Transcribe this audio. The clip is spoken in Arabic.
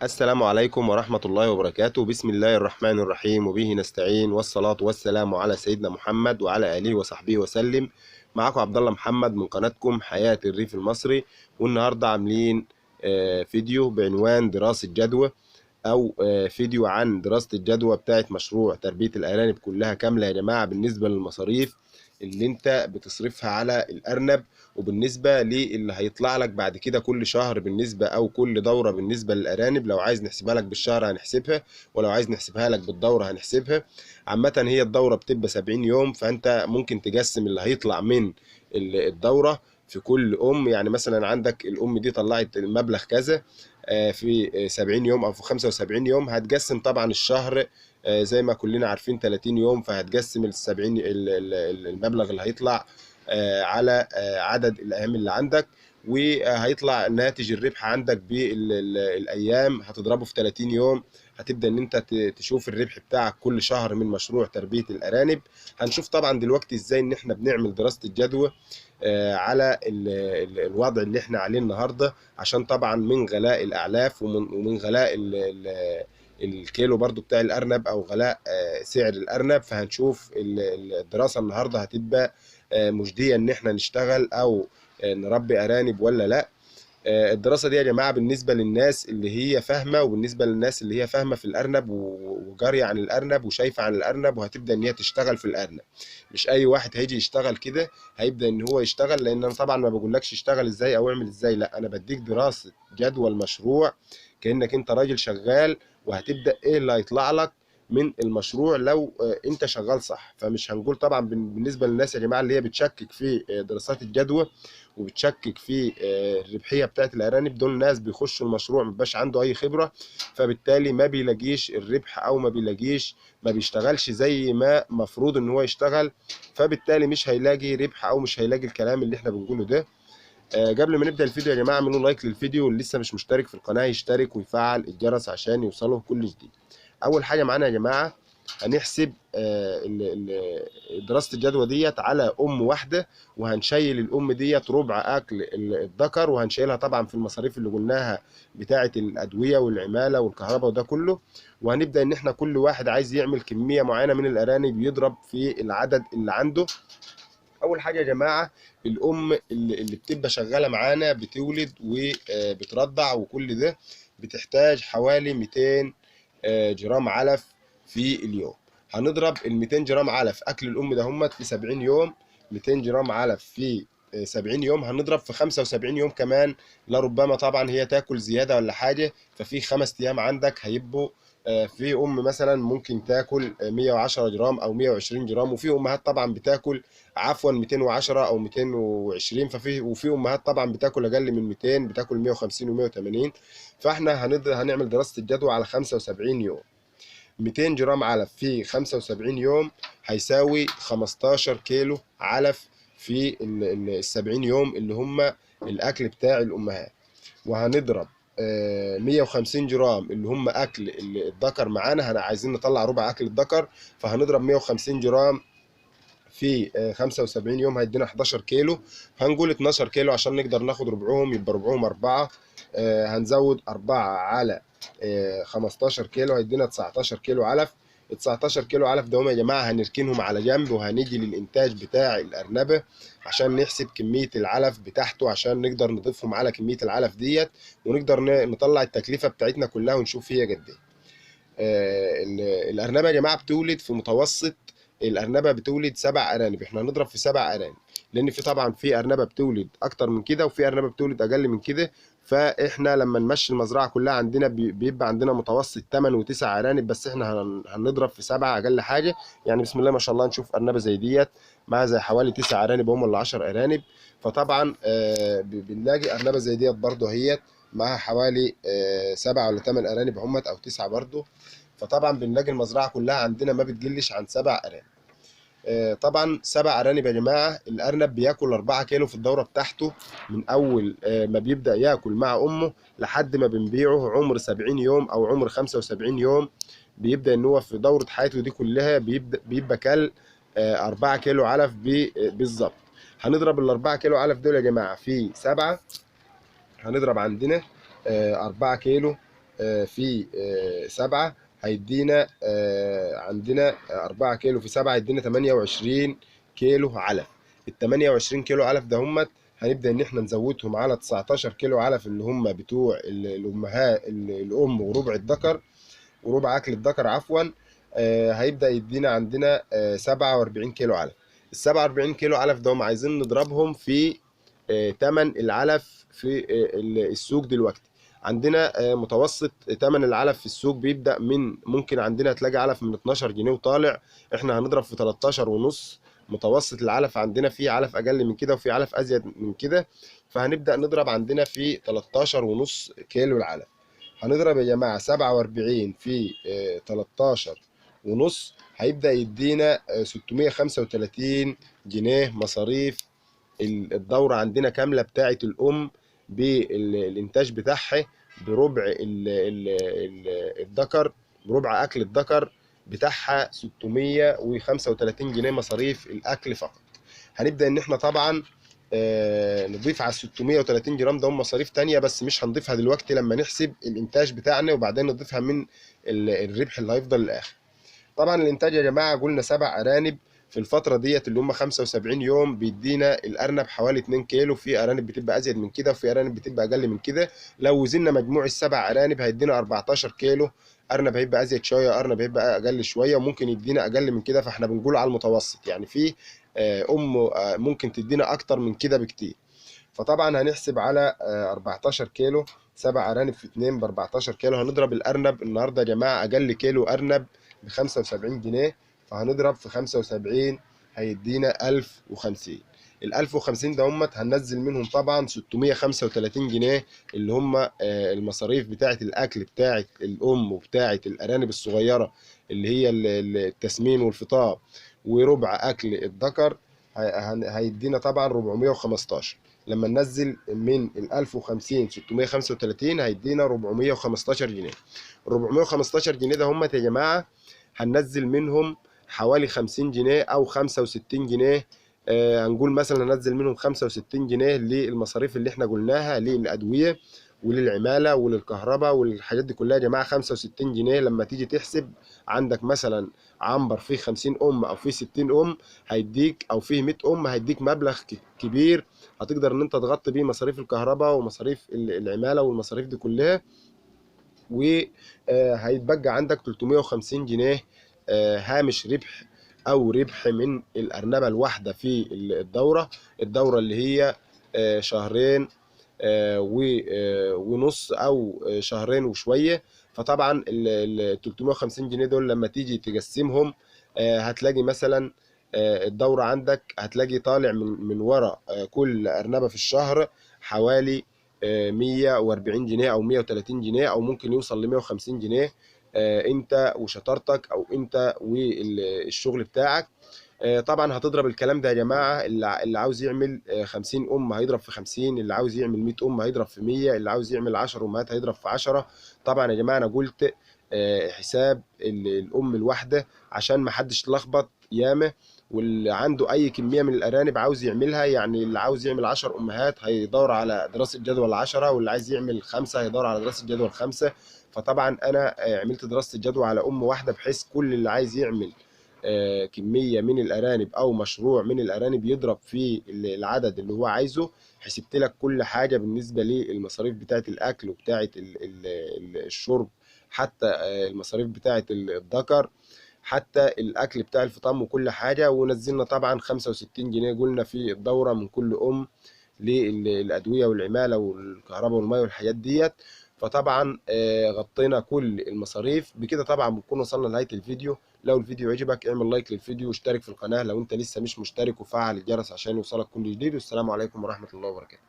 السلام عليكم ورحمة الله وبركاته. بسم الله الرحمن الرحيم، وبه نستعين، والصلاة والسلام على سيدنا محمد وعلى آله وصحبه وسلم. معكم عبد الله محمد من قناتكم حياة الريف المصري. والنهاردة عاملين فيديو بعنوان دراسة جدوى، أو فيديو عن دراسة الجدوى بتاعت مشروع تربية الأرانب كلها كاملة يا جماعة، بالنسبة للمصاريف اللي انت بتصرفها على الأرنب، وبالنسبة للي هيطلع لك بعد كده كل شهر بالنسبة أو كل دورة بالنسبة للأرانب. لو عايز نحسبها لك بالشهر هنحسبها، ولو عايز نحسبها لك بالدورة هنحسبها. عامة هي الدورة بتبقى 70 يوم، فأنت ممكن تقسم اللي هيطلع من الدورة في كل يعني مثلا عندك الأم دي طلعت المبلغ كذا في 70 يوم أو في 75 يوم، هتقسم طبعا الشهر زي ما كلنا عارفين 30 يوم، فهتقسم ال 70 المبلغ اللي هيطلع على عدد الايام اللي عندك، وهيطلع ناتج الربح عندك بالايام هتضربه في 30 يوم. هتبدا ان انت تشوف الربح بتاعك كل شهر من مشروع تربيه الارانب. هنشوف طبعا دلوقتي ازاي ان احنا بنعمل دراسه الجدوى على الوضع اللي احنا عليه النهارده، عشان طبعا من غلاء الاعلاف ومن غلاء الكيلو برضو بتاع الارنب، او غلاء سعر الارنب. فهنشوف الدراسه النهارده هتبقى مجديه ان احنا نشتغل او نربي ارانب ولا لا. الدراسه دي يا جماعه بالنسبه للناس اللي هي فاهمه، وبالنسبه للناس اللي هي فاهمه في الارنب وجاريه عن الارنب وشايفه عن الارنب، وهتبدا ان هي تشتغل في الارنب. مش اي واحد هيجي يشتغل كده هيبدا ان هو يشتغل، لان انا طبعا ما بقولكش اشتغل ازاي او اعمل ازاي، لا انا بديك دراسه جدوى المشروع كانك انت راجل شغال، وهتبدا ايه اللي هيطلع لك من المشروع لو انت شغال صح. فمش هنقول طبعا بالنسبه للناس يا جماعه اللي هي بتشكك في دراسات الجدوى وبتشكك في الربحيه بتاعت الارانب، دول ناس بيخشوا المشروع مبقاش عنده اي خبره، فبالتالي ما بيلاقيش الربح او ما بيشتغلش زي ما مفروض ان هو يشتغل، فبالتالي مش هيلاقي ربح او مش هيلاقي الكلام اللي احنا بنقوله ده. قبل ما نبدا الفيديو يا جماعه اعملوا لايك للفيديو، واللي لسه مش مشترك في القناه يشترك ويفعل الجرس عشان يوصله كل جديد. اول حاجه معانا يا جماعه هنحسب دراسه الجدوى ديت على ام واحده، وهنشيل الام ديت ربع اكل الذكر، وهنشيلها طبعا في المصاريف اللي قلناها بتاعه الادويه والعماله والكهرباء وده كله. وهنبدا ان احنا كل واحد عايز يعمل كميه معينه من الارانب يضرب في العدد اللي عنده. اول حاجه يا جماعه الام اللي بتبقى شغاله معانا بتولد وبترضع وكل ده بتحتاج حوالي 200 جرام علف في اليوم. هنضرب ال 200 جرام علف اكل الام ده هم في 70 يوم، 200 جرام علف في 70 يوم هنضرب في 75 يوم كمان، لربما طبعا هي تاكل زياده ولا حاجه، ففي 5 ايام عندك هيبقوا في مثلا ممكن تاكل 110 جرام او 120 جرام، وفي امهات طبعا بتاكل عفوا 210 او 220، وفي امهات طبعا بتاكل اقل من 200، بتاكل 150 و180. فاحنا هنعمل دراسه الجدوى على 75 يوم. 200 جرام علف في 75 يوم هيساوي 15 كيلو علف في ال 70 يوم اللي هم الاكل بتاع الامهات. وهنضرب 150 جرام اللي هم اكل الذكر معانا، عايزين نطلع ربع اكل الذكر، فهنضرب 150 جرام في 75 يوم هيدينا 11 كيلو. هنقول 12 كيلو عشان نقدر ناخد ربعهم، يبقى ربعهم 4. هنزود 4 على 15 كيلو هيدينا 19 كيلو علف. ال 19 كيلو علف ده هم يا جماعه هنركنهم على جنب، وهنيجي للانتاج بتاع الارنبه عشان نحسب كميه العلف بتاعته، عشان نقدر نضيفهم على كميه العلف ديت، ونقدر نطلع التكلفه بتاعتنا كلها ونشوف هي قد ايه. الارنبه يا جماعه بتولد في متوسط، الارنبه بتولد 7 ارانب، احنا هنضرب في 7 ارانب، لان في طبعا في ارنبه بتولد اكتر من كده وفي ارنبه بتولد اقل من كده. فاحنا لما نمشي المزرعه كلها عندنا بيبقى عندنا متوسط 8 و9 ارانب، بس احنا هنضرب في 7 اقل حاجه. يعني بسم الله ما شاء الله نشوف ارنبه زي ديت معاها زي حوالي 9 ارانب هم ولا 10 ارانب. فطبعا بنلاقي ارنبه زي ديت برضه هي معاها حوالي 7 ولا 8 ارانب همت او 9 برضه. فطبعا بنلاقي المزرعه كلها عندنا ما بتقلش عن 7 ارانب. طبعا 7 ارانب يا جماعه، الارنب بياكل 4 كيلو في الدوره بتاعته، من اول ما بيبدا ياكل مع امه لحد ما بنبيعه عمر 70 يوم او عمر 75 يوم. بيبدا ان هو في دوره حياته دي كلها بيبقى كل 4 كيلو علف بالظبط. هنضرب ال 4 كيلو علف دول يا جماعه في 7، هنضرب عندنا 4 كيلو في 7 هيدينا عندنا 4 كيلو في 7 هيدينا 28 كيلو علف. ال 28 كيلو علف ده همت هنبدأ إن إحنا نزودهم على 19 كيلو علف اللي هم بتوع الأمهات، الأم وربع الذكر وربع أكل الذكر عفوا. هيبدأ يدينا عندنا 47 كيلو علف. ال 47 كيلو علف ده هم عايزين نضربهم في تمن العلف في السوق دلوقتي. عندنا متوسط تمن العلف في السوق بيبدأ من، ممكن عندنا تلاقي علف من 12 جنيه وطالع، احنا هنضرب في 13 ونص. متوسط العلف عندنا فيه علف اقل من كده وفي علف ازيد من كده، فهنبدأ نضرب عندنا في 13 ونص كيلو العلف. هنضرب يا جماعة 47 في 13 ونص، هيبدأ يدينا 635 جنيه مصاريف الدورة عندنا كاملة بتاعة الأم بالإنتاج بتاعها بربع الذكر، بربع أكل الذكر بتاعها 635 جنيه مصاريف الأكل فقط. هنبدأ إن إحنا طبعا نضيف على 630 جرام ده مصاريف تانية، بس مش هنضيفها دلوقتي لما نحسب الإنتاج بتاعنا، وبعدين نضيفها من الربح اللي هيفضل للآخر. طبعا الانتاج يا جماعه قلنا 7 ارانب في الفتره ديت اللي هم 75 يوم بيدينا الارنب حوالي 2 كيلو. في ارانب بتبقى ازيد من كده وفي ارانب بتبقى اقل من كده. لو وزننا مجموع السبع ارانب هيدينا 14 كيلو. ارنب هيبقى ازيد شويه، ارنب هيبقى اقل شويه، وممكن يدينا اقل من كده، فاحنا بنقول على المتوسط. يعني في ممكن تدينا اكتر من كده بكتير. فطبعا هنحسب على 14 كيلو، 7 ارانب في 2 ب 14 كيلو. هنضرب الارنب النهارده يا جماعه اقل كيلو ارنب ب 75 جنيه، فهنضرب في 75 هيدينا 1050. ال 1050 ده همت هننزل منهم طبعا 635 جنيه اللي هم المصاريف بتاعه الاكل بتاعه الام وبتاعه الارانب الصغيره اللي هي التسمين والفطام وربع اكل الذكر. هيدينا طبعا 415. لما ننزل من ال 1050 635 هيدينا 415 جنيه. ال 415 جنيه ده هم يا جماعه هننزل منهم حوالي 50 جنيه او 65 جنيه. هنقول مثلا هننزل منهم 65 جنيه للمصاريف اللي احنا قلناها، للادويه وللعماله وللكهرباء والحاجات دي كلها يا جماعه. 65 جنيه لما تيجي تحسب عندك مثلا عنبر فيه 50 ام او فيه 60 ام هيديك، او فيه 100 ام هيديك مبلغ كبير هتقدر ان انت تغطي بيه مصاريف الكهرباء ومصاريف العماله والمصاريف دي كلها. وهيتبقى عندك 350 جنيه هامش ربح او ربح من الارنبه الواحده في الدوره اللي هي شهرين ونص او شهرين وشويه. فطبعا ال 350 جنيه دول لما تيجي تقسمهم هتلاقي مثلا الدوره عندك هتلاقي طالع من ورا كل ارنبه في الشهر حوالي 140 جنيه او 130 جنيه او ممكن يوصل ل 150 جنيه. انت وشطارتك او انت والشغل بتاعك. طبعا هتضرب الكلام ده يا جماعه، اللي عاوز يعمل 50 ام هيضرب في 50، اللي عاوز يعمل 100 ام هيضرب في 100، اللي عاوز يعمل 10 امهات هيضرب في 10. طبعا يا جماعه انا قلت حساب الام الواحده عشان ما حدش يتلخبط ياما. واللي عنده اي كميه من الارانب عاوز يعملها، يعني اللي عاوز يعمل 10 امهات هيدور على دراسه جدول 10، واللي عايز يعمل 5 هيدور على دراسه جدول 5. فطبعا انا عملت دراسه جدوى على ام واحده، بحيث كل اللي عايز يعمل كميه من الارانب او مشروع من الارانب يضرب في العدد اللي هو عايزه. حسبت لك كل حاجه بالنسبه للمصاريف بتاعه الاكل وبتاعه الشرب، حتى المصاريف بتاعه الذكر، حتى الاكل بتاع الفطام وكل حاجه. ونزلنا طبعا 65 جنيه قلنا في الدوره من كل ام للادويه والعماله والكهرباء والميه والحاجات ديت. فطبعا غطينا كل المصاريف بكده. طبعا بنكون وصلنا لنهايه الفيديو. لو الفيديو عجبك اعمل لايك للفيديو واشترك في القناه لو انت لسه مش مشترك، وفعل الجرس عشان يوصلك كل جديد. والسلام عليكم ورحمه الله وبركاته.